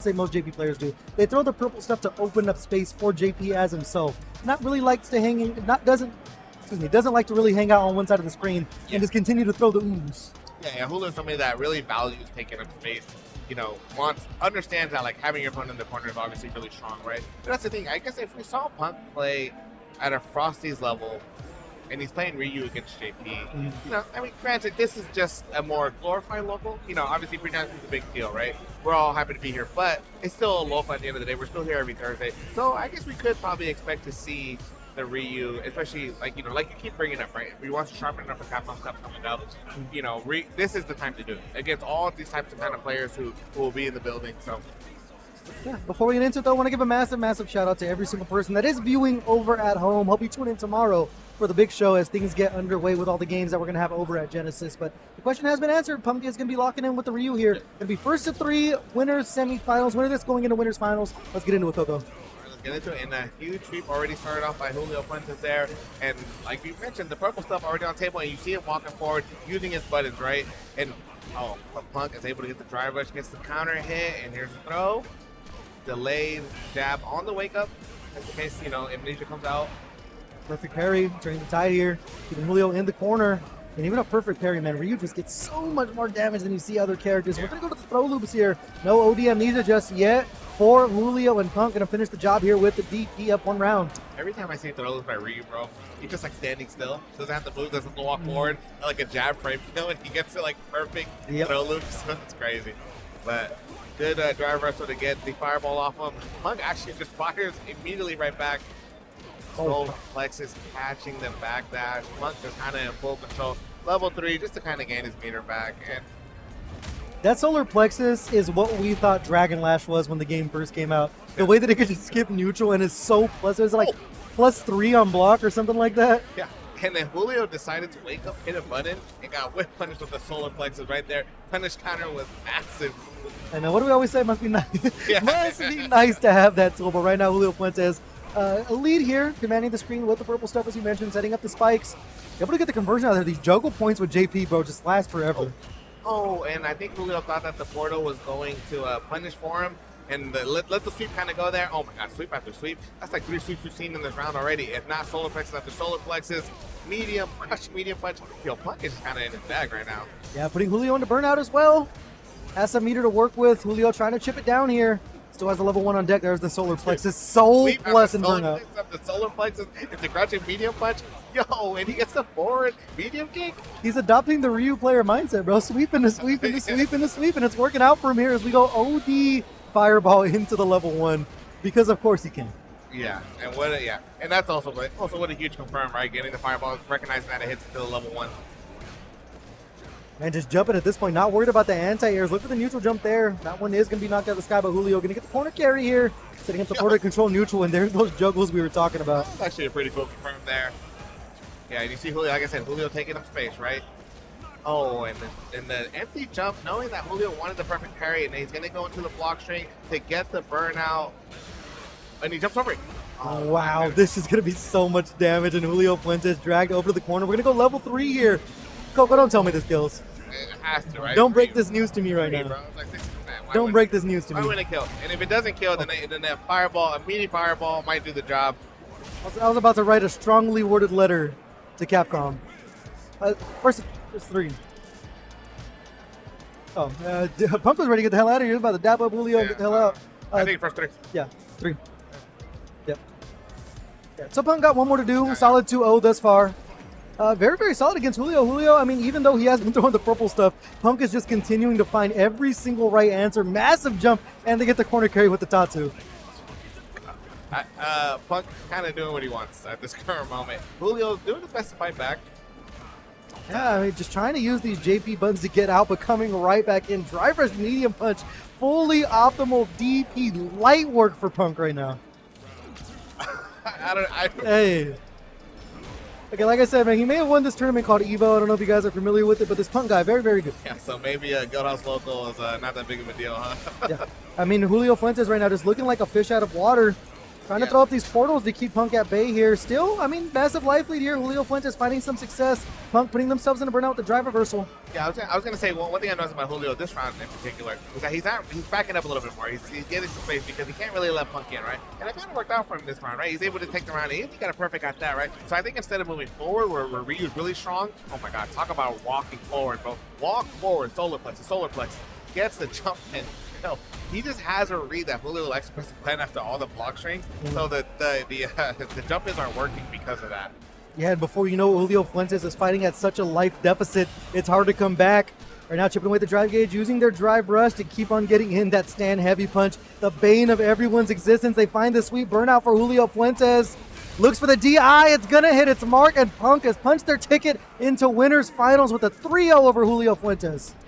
say most JP players do. They throw the purple stuff to open up space for JP as himself. Not really likes to hang in, doesn't like to really hang out on one side of the screen and just continue to throw the ooze. Yeah, Julio's somebody that really values taking up space. You know, understands that like having your opponent in the corner is obviously really strong, right? But that's the thing. I guess if we saw Punk play at a Frosty's level, and he's playing Ryu against JP. You know, I mean, granted, this is just a more glorified local. You know, obviously, pre-dance is a big deal, right? We're all happy to be here, but it's still a local at the end of the day. We're still here every Thursday. So I guess we could probably expect to see the Ryu, especially, like, you know, like you keep bringing up, right? We want to sharpen up for Capcom Cup coming up. You know, this is the time to do it against all these types of kind of players who will be in the building. So. Yeah, before we get into it, though, I want to give a massive shout out to every single person that is viewing over at home. Hope you tune in tomorrow for the big show as things get underway with all the games that we're going to have over at Genesis. But the question has been answered. Pumpkin is going to be locking in with the Ryu here. Going to be first of three, winners, semifinals. Winner this going into winners finals. Let's get into it, Coco. Let's get into it. And a huge sweep already started off by Julio Fuentes there. And like you mentioned, the purple stuff already on the table, and you see him walking forward using his buttons, right? And Punk is able to get the drive rush, gets the counter hit, and here's the throw. Delayed jab on the wake up. Just in case, you know, Amnesia comes out. Perfect parry, turning the tide here. Keeping Julio in the corner. And even a perfect parry, man, Ryu just gets so much more damage than you see other characters. Yeah. We're going to go to the throw loops here. No OD Amnesia just yet for Julio, and Punk going to finish the job here with the DP up one round. Every time I see throw loops by Ryu, bro, he's just like standing still. Doesn't have to move, doesn't walk forward. Like a jab frame, you know, and he gets it like perfect throw loops. It's crazy. But good drive wrestle to get the fireball off him. Punk actually just fires immediately right back. Soul Plexus catching the backdash. Punk just kind of in full control. Level 3 just to kind of gain his meter back. And that solar plexus is what we thought Dragon Lash was when the game first came out. The way that it could just skip neutral and is so plus, it was like +3 on block or something like that. Yeah. And then Julio decided to wake up, hit a button, and got whip punished with the solar plexus right there. Punish counter was massive. And what do we always say? It must be nice. Must be nice to have that tool. But right now, Julio Fuentes, a lead here, commanding the screen with the purple stuff, as you mentioned, setting up the spikes. Able to get the conversion out there. These juggle points with JP, bro, just last forever. Oh, and I think Julio thought that the portal was going to punish for him. And let the sweep kind of go there. Oh my god, sweep after sweep. That's like 3 sweeps we've seen in this round already. If not solar plexus after solar plexus, medium, crush, medium punch. Yo, Punk is kind of in his bag right now. Yeah, putting Julio into burnout as well. Has some meter to work with. Julio trying to chip it down here. Still has a level 1 on deck. There's the solar plexus. Soul plus and burnout. The solar plexus, if the crouching medium punch, yo, and he gets the forward medium kick. He's adopting the Ryu player mindset, bro. Sweep and a sweep and a sweep and a sweep, and it's working out for him here as we go OD fireball into the level 1 because of course he can. Yeah, and and that's also what a huge confirm, right? Getting the fireball, recognizing that it hits to the level 1. And just jumping at this point, not worried about the anti-airs. Look at the neutral jump there. That one is going to be knocked out of the sky by Julio. Going to get the corner carry here, setting up the border control neutral, and there's those juggles we were talking about. That's actually a pretty cool confirm there. Yeah, and you see Julio, like I said, Julio taking up space, right? Oh, and the empty jump, knowing that Julio wanted the perfect parry, and he's going to go into the block string to get the burnout. And he jumps over it. Oh, wow, this is going to be so much damage, and Julio Fuentes dragged over to the corner. We're going to go level 3 here. Coco, don't tell me this kills. It has to, right? Don't break this news to me right now. Bro. Like don't break this news to me. Why wouldn't it kill? And if it doesn't kill, then that fireball, a mini fireball, might do the job. I was about to write a strongly worded letter to Capcom. First, it's 3. Oh, Punk was ready to get the hell out of here. He was about to dap up Julio and get the hell out. I think first 3. Yeah, 3. Yep. Yeah. So Punk got one more to do. Solid 2-0 thus far. Very solid against Julio. Julio, I mean, even though he has been throwing the purple stuff, Punk is just continuing to find every single right answer. Massive jump, and they get the corner carry with the Tatsu. Punk kind of doing what he wants at this current moment. Julio's doing his best to fight back. Yeah, I mean, just trying to use these JP buttons to get out, but coming right back in. Drive rush, medium punch, fully optimal DP. Light work for Punk right now. Hey. Okay, like I said, man, he may have won this tournament called Evo. I don't know if you guys are familiar with it, but this Punk guy, very good. Yeah, so maybe a Guildhouse local is not that big of a deal, huh? Yeah. I mean, Julio Fuentes right now just looking like a fish out of water. Trying to throw up these portals to keep Punk at bay here. Still, I mean, massive life lead here. Julio Fuentes finding some success. Punk putting themselves in a burnout with the drive reversal. Yeah, I was gonna say one thing I noticed about Julio this round in particular is that he's backing up a little bit more. He's getting some space because he can't really let Punk in, right? And it kind of worked out for him this round, right? He's able to take the round, and he got a perfect at that, right? So I think instead of moving forward, where Ryu's really strong. Oh my God, talk about walking forward, bro. Walk forward, solar plex, gets the jump in. You know, he just has a read that Julio likes to press the plan after all the block strings, so the jump-ins aren't working because of that. Yeah, and before you know, Julio Fuentes is fighting at such a life deficit, it's hard to come back. Right now, chipping away the drive gauge, using their drive rush to keep on getting in that stand heavy punch, the bane of everyone's existence. They find the sweet burnout for Julio Fuentes. Looks for the DI, it's gonna hit its mark, and Punk has punched their ticket into winners finals with a 3-0 over Julio Fuentes.